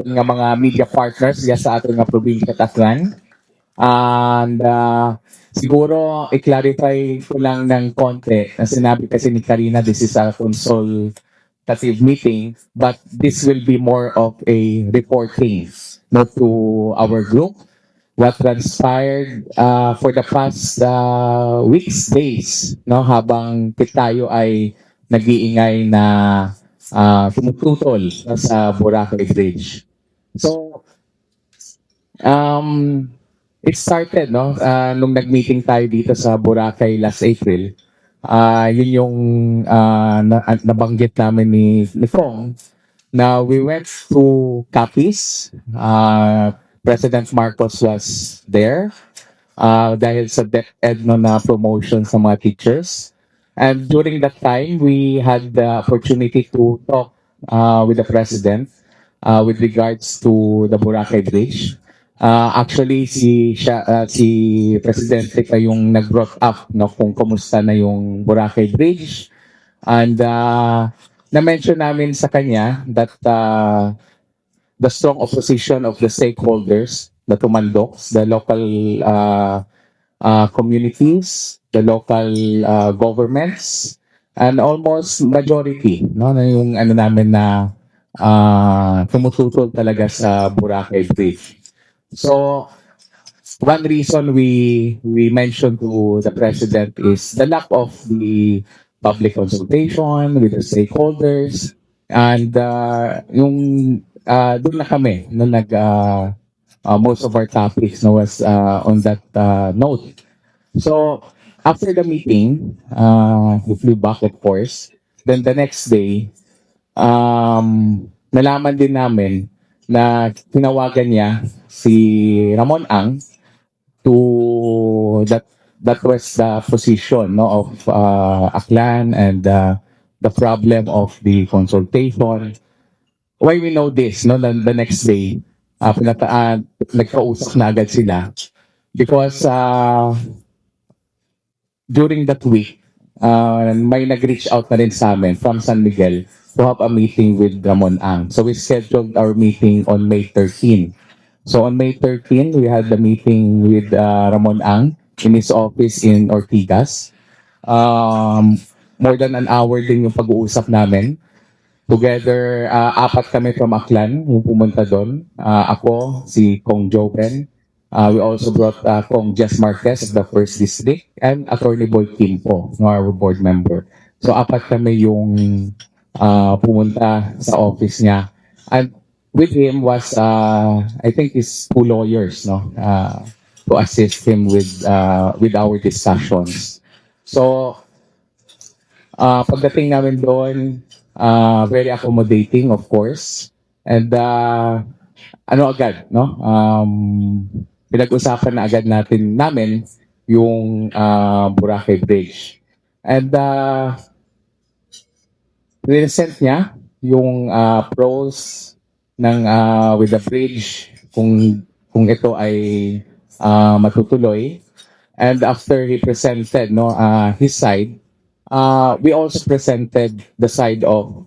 aton nga mga media partners diya sa aton nga probinsya Tacloban. And siguro i-clarify ko lang ng konti na sinabi kasi ni Karina, this is a consultative meeting, but this will be more of a reporting, not to our group. What transpired for the past weeks, days, no, habang tayo ay nag-iingay na tumututol sa Boracay Bridge. So, it started, no, nung nag-meeting tayo dito sa Boracay last April. Yun yung nabanggit namin ni Fong na we went to Capiz. President Marcos was there dahil sa DepEd no, na promotion sa mga teachers. And during that time, we had the opportunity to talk with the President with regards to the Boracay Bridge. Actually, si Presidente pa yung nag-brought up no, kung kumusta na yung Boracay Bridge. And na-mention namin sa kanya that the strong opposition of the stakeholders, the Tumandoks, the local communities, the local governments, and almost majority, no, na yung ano namin na tumututol talaga sa Boracay Bridge. So, one reason we mentioned to the President is the lack of the public consultation with the stakeholders, and yung doon na kami na most of our topics no, was on that note. So, after the meeting, we flew back of course. Then the next day, nalaman din namin na tinawagan niya si Ramon Ang to that was the position no, of Aklan and the problem of the consultation. Why we know this, no, the next day, nagkausap na agad sila because during that week, may nag-reach out na rin sa amin from San Miguel to have a meeting with Ramon Ang. So we scheduled our meeting on May 13. So on May 13, we had the meeting with Ramon Ang in his office in Ortigas. More than an hour din yung pag-uusap namin. Together, apat kami from Aklan yung pumunta doon. Ako, si Kong Joven. We also brought Kong Jess Marquez of the First District and Attorney Boy Kimpo, our board member. So apat kami yung pumunta sa office niya. And with him was, I think, his two lawyers, no, to assist him with our discussions. So, pagdating namin doon, very accommodating, of course. And ano agad, no? Pinag-usapan na agad namin yung Boracay Bridge. And present niya yung pros ng with the bridge kung ito ay matutuloy. And after he presented no his side, we also presented the side of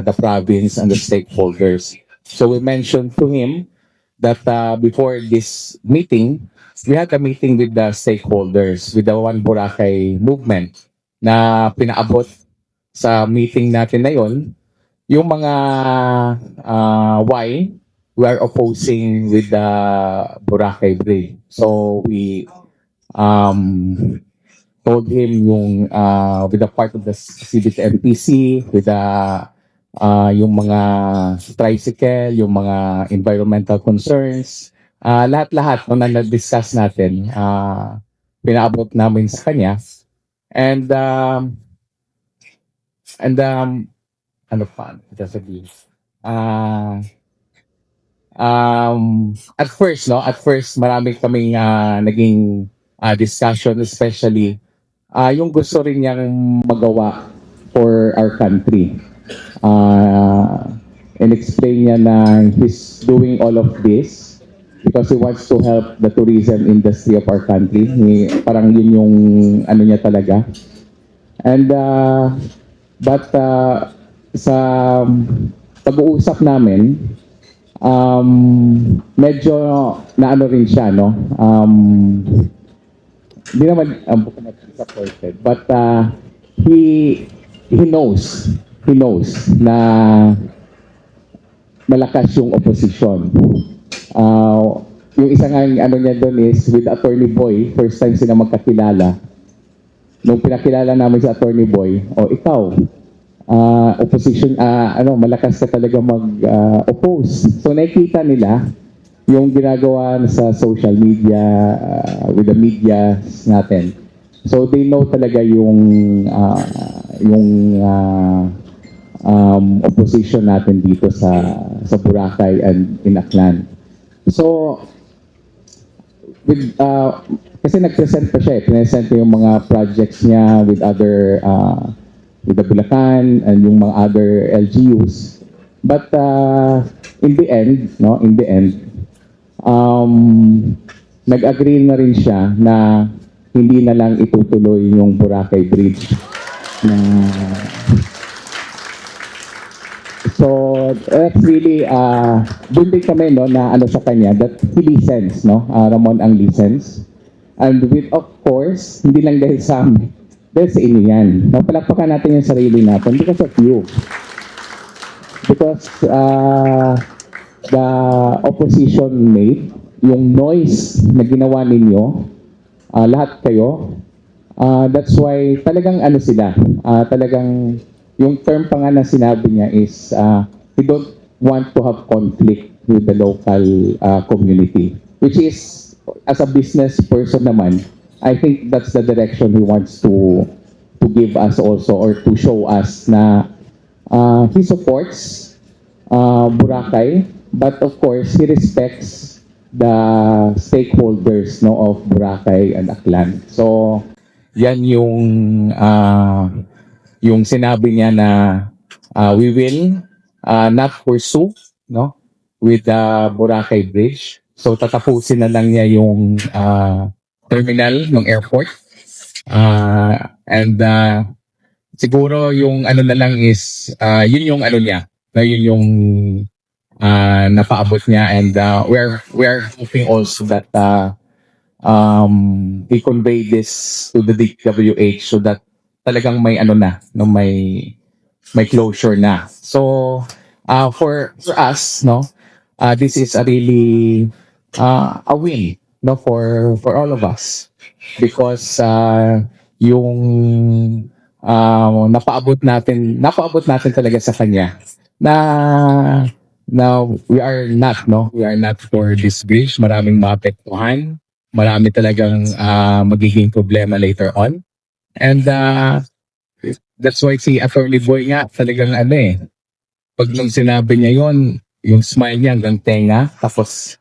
the province and the stakeholders. So we mentioned to him that before this meeting, we had a meeting with the stakeholders, with the One Boracay movement, na pinaabot sa meeting natin na yon yung mga why we are opposing with the Boracay Bridge. So we told him yung with the part of the CBT MPC, with the yung mga tricycle, yung mga environmental concerns, lahat-lahat no, na na-discuss natin, pinaabot namin sa kanya. And ano pa, sasabihin? At first marami kaming naging discussion, especially yung gusto rin niyang magawa for our country. And explain niya na he's doing all of this because he wants to help the tourism industry of our country. Parang yun yung ano niya talaga. And but sa pag-uusap namin, medyo naano rin siya, no? Hindi naman supported, but he knows na malakas yung opposition. Yung isang ano niya doon is with Attorney Boy, first time sila magkakilala. Nung pinakilala namin si Attorney Boy, ikaw, opposition, malakas ka talaga mag-oppose. So nakikita nila yung ginagawa sa social media, with the media natin. So they know talaga opposition natin dito sa Boracay and in Aklan. So kasi nag-present pa siya, present yung mga projects niya with other with the Bulacan and yung mga other LGUs. But in the end, nag-agree na rin siya na hindi na lang itutuloy yung Boracay Bridge. So that's really doon din kami na sa kanya that he listens, Ramon ang listens. And with, of course, hindi lang dahil sa amin, dahil sa inyo yan. Palakpakan natin yung sarili natin because of you. Because the opposition made, yung noise na ginawa ninyo, lahat kayo, that's why talagang sila, talagang yung term pa nga na sinabi niya is we don't want to have conflict with the local community, which is, as a business person naman, I think that's the direction he wants to give us also, or to show us na he supports Boracay, but of course he respects the stakeholders of Boracay and Aklan. So yan yung sinabi niya na we will not pursue with the Boracay Bridge. So tatapusin na lang niya yung terminal ng airport. And siguro yung na lang is yun yung niya, na yun yung napaabot niya, and we're hoping also that we convey this to the DPWH so that talagang may may closure na. So for us, this is a really a win for all of us, because yung napaabot natin talaga sa kanya na we are not for this bridge. Maraming maapektuhan, marami talagang magiging problema later on, and that's why si Attorney Boy nga talagang pag nung sinabi niya yon, yung smile niya hanggang tenga, tapos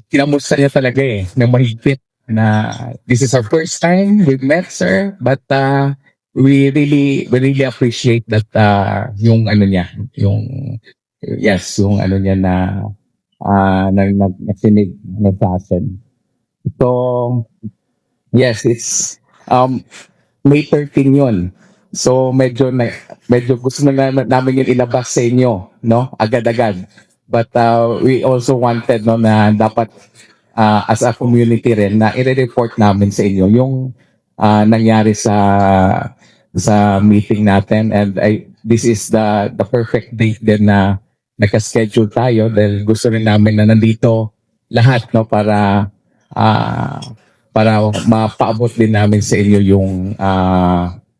kinamusta niya talaga na mahigpit na this is our first time we've met, sir, but we really appreciate that yung niya, yung yes, yung niya na nagsinig na fashion. So yes, it's May 13 yon. So medyo gusto na namin yung ilabas sa inyo, agad-agad. But we also wanted na dapat as a community rin na i-report namin sa inyo yung nangyari sa meeting natin, and this is the perfect date din na naka-schedule tayo dahil gusto rin namin na nandito lahat para mapaabot din namin sa inyo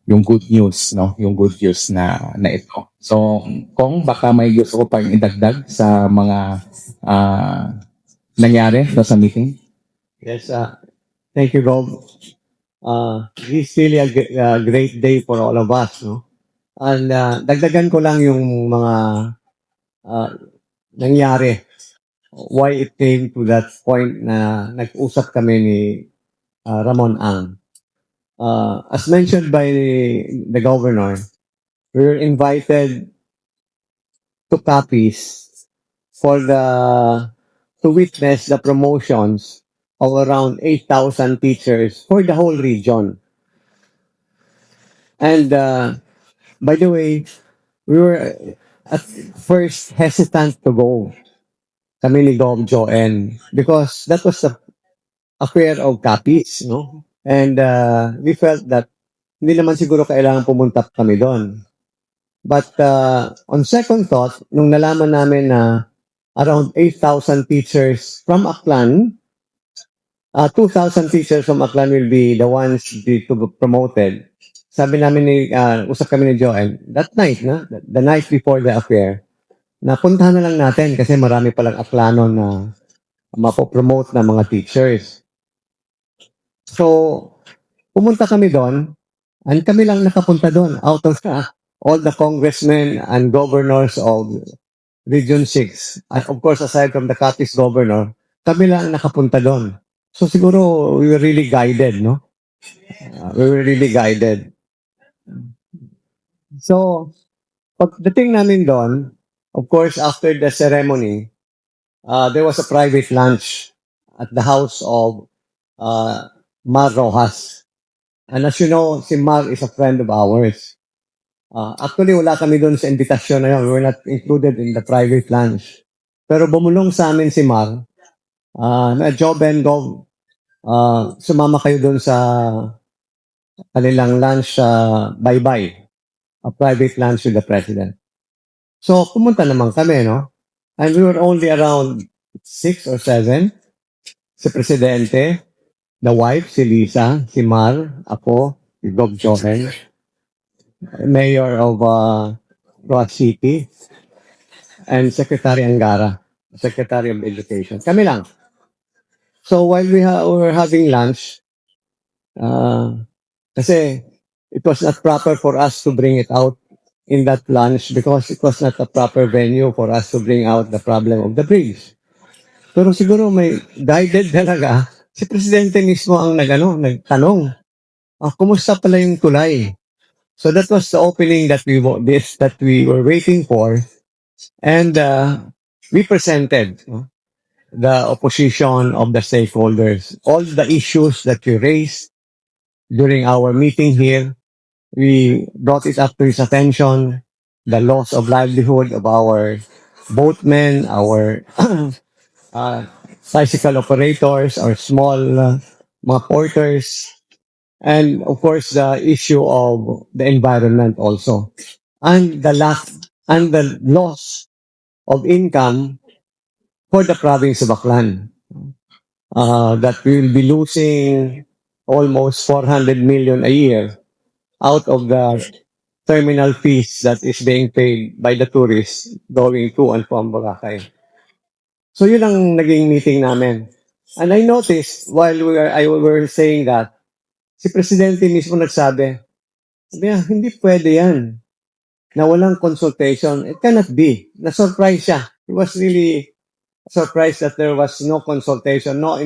yung good news, yung good news na ito. So kung baka may gusto ko pang idagdag sa mga nangyari sa meeting. Yes, thank you, Rob. This is really a great day for all of us, no? And dagdagan ko lang yung mga nangyari. Why it came to that point na nag-usap kami ni Ramon Ang. As mentioned by the governor, we were invited to Capiz to witness the promotions of around 8,000 teachers for the whole region. And by the way, at first hesitant to go. Kami ni Gov. Joanne because that was a fair of copies, no? And we felt that hindi naman siguro kailangan pumunta kami doon. But on second thought, nung nalaman namin na around 8,000 teachers from Aklan, 2,000 teachers from Aklan will be the ones to be promoted. Sabi namin usap kami ni Joanne, that night, the night before the affair, napuntahan na lang natin kasi marami palang Aklanon na mapopromote na mga teachers. So, pumunta kami doon, and kami lang nakapunta doon out of all the congressmen and governors of Region 6. And of course, aside from the Capiz governor, kami lang nakapunta doon. So siguro we were really guided, no? We were really guided. So, pagdating namin doon, of course, after the ceremony, there was a private lunch at the house of Mar Rojas. And as you know, si Mar is a friend of ours. Actually, wala kami doon sa invitasyon na yun. We were not included in the private lunch. Pero bumulong sa amin si Mar, na Job and Gov, sumama kayo doon sa kanilang lunch, bye-bye, a private lunch with the President. So, pumunta naman kami, no? And we were only around 6 or 7. Si Presidente, the wife, si Lisa, si Mar, ako, si Gov. Johan, Mayor of Roa City, and Secretary Angara, Secretary of Education. Kami lang. So while we were having lunch, kasi it was not proper for us to bring it out in that lunch because it was not a proper venue for us to bring out the problem of the bridge. Pero siguro may guided talaga. Si Presidente mismo ang nagtanong, kumusta pala yung tulay? So that was the opening that we were waiting for, and we presented the opposition of the stakeholders, all the issues that we raised during our meeting here. We brought it up to his attention, the loss of livelihood of our boatmen, our bicycle operators, our small mga porters, and of course the issue of the environment also, and the loss of income for the province of Aklan. That we will be losing almost 400 million a year out of the terminal fees that is being paid by the tourists going to and from Boracay. So yun ang naging meeting namin. And I noticed while we were saying that, si Presidente mismo nagsabi, hindi pwede yan na walang consultation. It cannot be. Na-surprise siya. He was really surprised that there was no consultation, no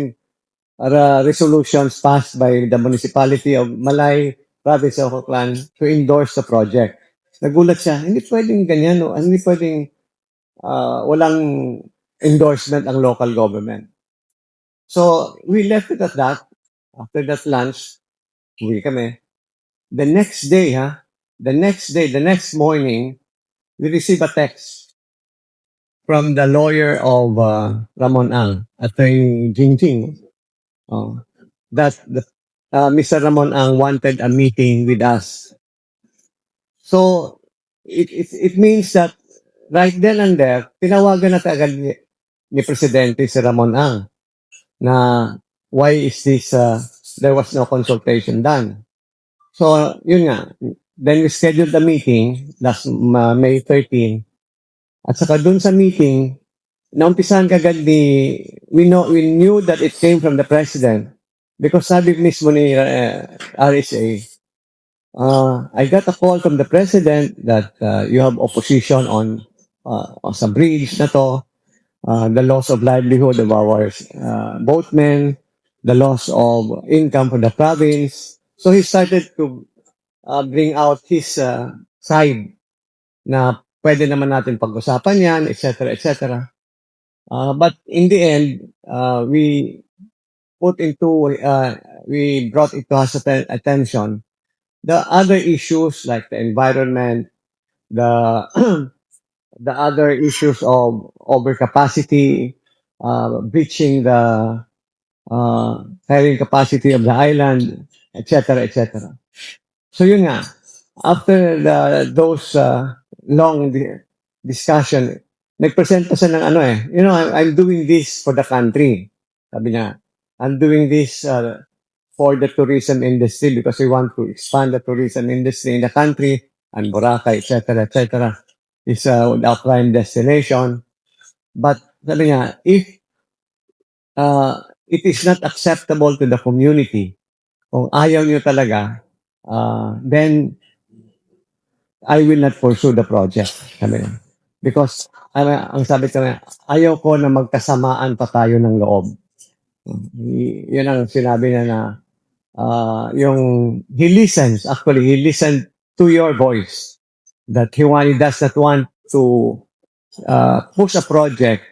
resolutions passed by the municipality of Malay, province of Aklan to endorse the project. Nagulat siya, hindi pwedeng ganyan, no? Hindi pwedeng walang endorsement ang local government. So, we left it at that. After that lunch, uwi kami. The next morning, we received a text from the lawyer of Ramon Ang, Attorney Jingjing, that Mr. Ramon Ang wanted a meeting with us. So, it means that right then and there, tinawagan na agad ni Presidente si Ramon Ang na why is this, there was no consultation done. So, yun nga. Then we scheduled the meeting last May 13. At saka dun sa meeting, naumpisahan kagad we knew that it came from the President because sabi mismo ni RSA, I got a call from the President that you have opposition on sa bridge na to, the loss of livelihood of our boatmen, the loss of income for the province. So he started to bring out his side na pwede naman natin pag-usapan yan, etc., etc. But in the end, we brought it to his attention the other issues like the environment, the the other issues of overcapacity, breaching the carrying capacity of the island, etc., etc. So yun nga, after those long discussion, nagpresent pa siya ng ano I'm doing this for the country. Sabi niya, I'm doing this for the tourism industry because we want to expand the tourism industry in the country and Boracay, etc., etc. is a prime destination. But sabi niya, if it is not acceptable to the community, kung ayaw niyo talaga, then I will not pursue the project. Sabi niya. Because ang sabi ko niya, ayaw ko na magkasamaan pa tayo ng loob. Yun ang sinabi niya na actually he listened to your voice that he does not want to push a project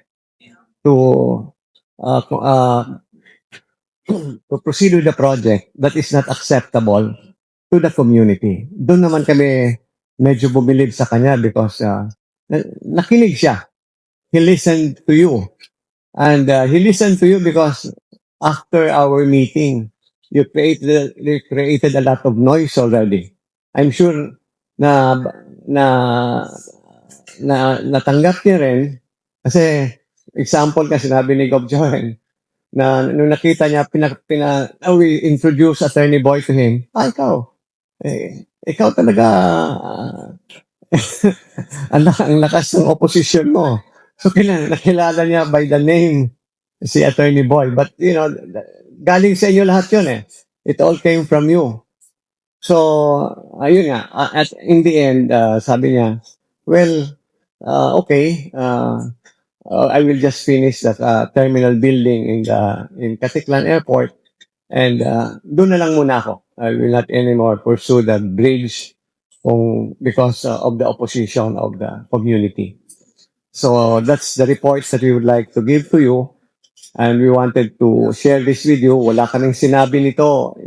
to uh, uh, to proceed with the project that is not acceptable to the community. Doon naman kami medyo bumilib sa kanya because nakinig siya. He listened to you. And he listened to you because after our meeting, you created a lot of noise already. I'm sure na na natanggap niya rin kasi example kasi sinabi ni Gob Joen na nung nakita niya we introduce Attorney Boy to him. Ikaw talaga ang lakas ng opposition mo. So nakilala niya by the name si Attorney Boy. But galing sa inyo lahat yun eh. It all came from you. So, ayun nga. In the end, sabi niya, well, okay, I will just finish that terminal building in Caticlan Airport and doon na lang muna ako. I will not anymore pursue the bridge because of the opposition of the community. So that's the reports that we would like to give to you. And we wanted to share this video. Wala kaming sinabi nito.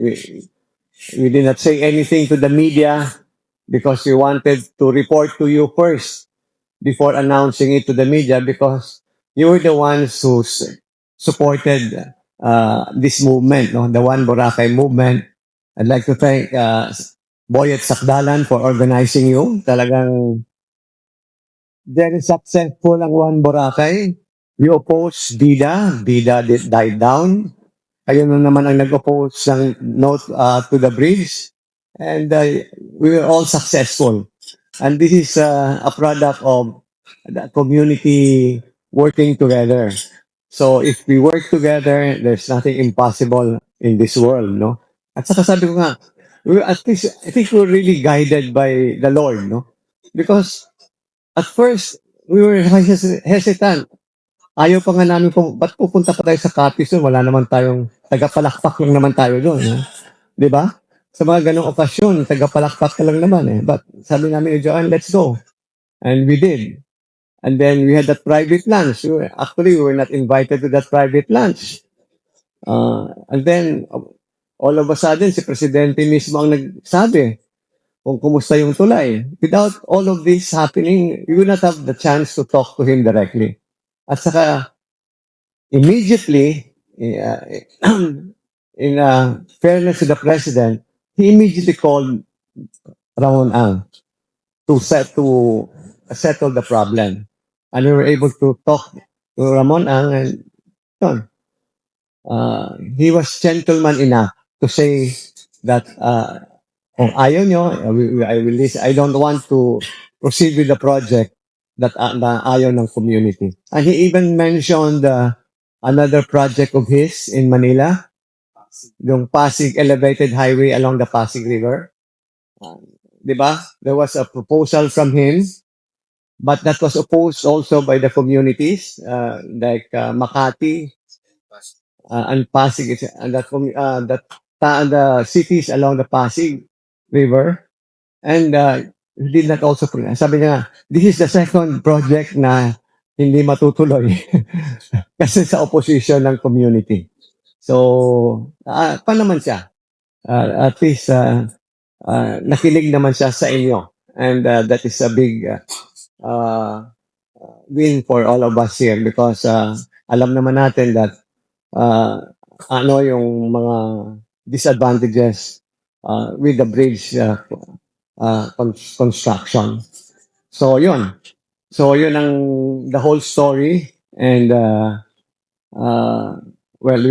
We did not say anything to the media because we wanted to report to you first before announcing it to the media because you were the ones who supported this movement, no? The One Boracay movement. I'd like to thank Boyet Sakdalan for organizing you. Talagang very successful ang One Boracay. You opposed Bida. Bida died down. Kayo na naman ang nag-oppose ng note to the bridge. And we were all successful. And this is a product of the community working together. So if we work together, there's nothing impossible in this world, no? At saka sabi ko nga, at least, I think we're really guided by the Lord, no? Because at first, we were hesitant. Ayaw pa nga namin ba't pupunta pa tayo sa Capiz doon? Wala naman tayong, tagapalakpak lang naman tayo doon. Di ba? Sa mga ganong okasyon, tagapalakpak ka lang naman eh. But sabi namin ni Joanne, let's go. And we did. And then we had that private lunch. We were not invited to that private lunch. And then, all of a sudden, si Presidente mismo ang nagsabi kung kumusta yung tulay. Without all of this happening, we would not have the chance to talk to him directly. At saka, immediately, in fairness to the President, he immediately called Ramon Ang to settle the problem. And we were able to talk to Ramon Ang and yun, he was gentleman enough to say that kung ayaw nyo, I don't want to proceed with the project that na ayaw ng community. And he even mentioned another project of his in Manila, yung Pasig Elevated Highway along the Pasig River. Di ba? There was a proposal from him, but that was opposed also by the communities like Makati and Pasig, and the cities along the Pasig River. And did not also, sabi niya, this is the second project na hindi matutuloy kasi sa opposition ng community. So, pa naman siya. At least, nakinig naman siya sa inyo. And that is a big win for all of us here because alam naman natin that ano yung mga disadvantages with the bridge construction. So yun. So yun ang the whole story and well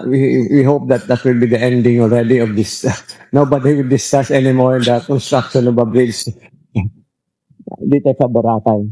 we hope that that will be the ending already of this. Nobody will discuss anymore the construction of a bridge dito sa Boracay.